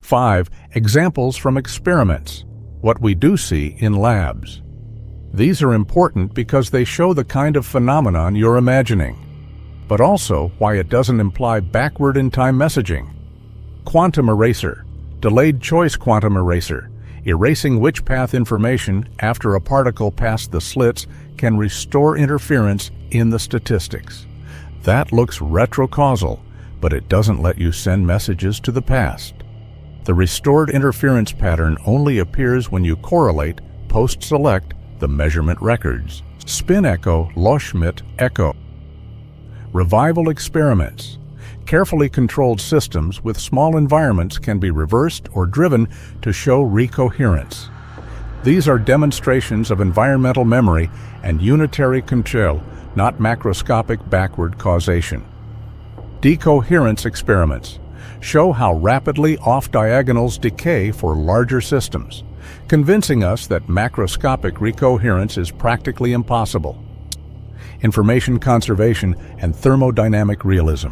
5. Examples from experiments. What we do see in labs. These are important because they show the kind of phenomenon you're imagining, but also why it doesn't imply backward-in-time messaging. Quantum eraser. Delayed choice quantum eraser. Erasing which path information after a particle passed the slits can restore interference in the statistics. That looks retrocausal, but it doesn't let you send messages to the past. The restored interference pattern only appears when you correlate, post-select, the measurement records. Spin echo, Loschmidt echo. Revival experiments. Carefully controlled systems with small environments can be reversed or driven to show recoherence. These are demonstrations of environmental memory and unitary control, not macroscopic backward causation. Decoherence experiments show how rapidly off-diagonals decay for larger systems, convincing us that macroscopic recoherence is practically impossible. Information conservation and thermodynamic realism.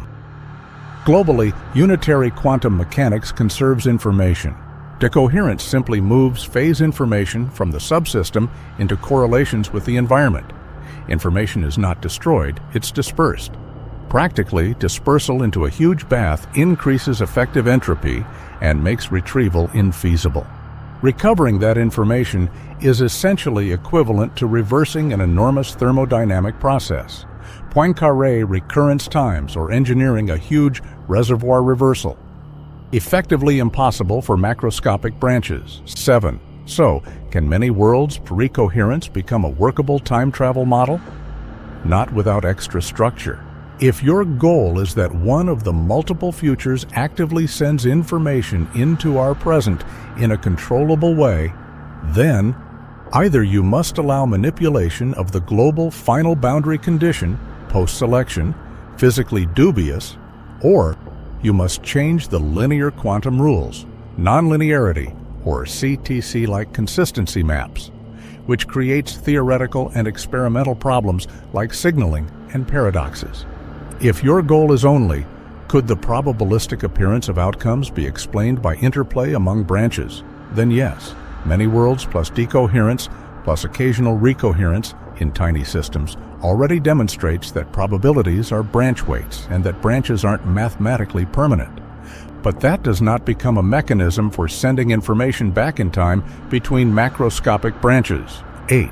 Globally, unitary quantum mechanics conserves information. Decoherence simply moves phase information from the subsystem into correlations with the environment. Information is not destroyed, it's dispersed. Practically, dispersal into a huge bath increases effective entropy and makes retrieval infeasible. Recovering that information is essentially equivalent to reversing an enormous thermodynamic process. Poincaré recurrence times, or engineering a huge reservoir reversal. Effectively impossible for macroscopic branches. 7. So, can many worlds recoherence become a workable time travel model? Not without extra structure. If your goal is that one of the multiple futures actively sends information into our present in a controllable way, then either you must allow manipulation of the global final boundary condition, post-selection, physically dubious, or you must change the linear quantum rules, nonlinearity, or CTC-like consistency maps, which creates theoretical and experimental problems like signaling and paradoxes. If your goal is only, could the probabilistic appearance of outcomes be explained by interplay among branches, then yes, many worlds plus decoherence plus occasional recoherence in tiny systems already demonstrates that probabilities are branch weights and that branches aren't mathematically permanent. But that does not become a mechanism for sending information back in time between macroscopic branches. 8.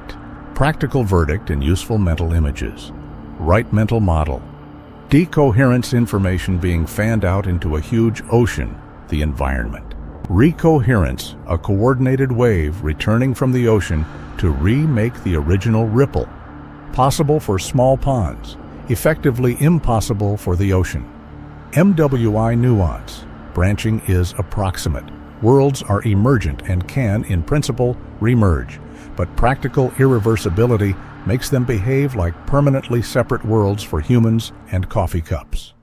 Practical verdict and useful mental images. Right mental model. Decoherence information being fanned out into a huge ocean, the environment. Recoherence, a coordinated wave returning from the ocean to remake the original ripple. Possible for small ponds, effectively impossible for the ocean. MWI nuance. Branching is approximate. Worlds are emergent and can, in principle, remerge, but practical irreversibility makes them behave like permanently separate worlds for humans and coffee cups.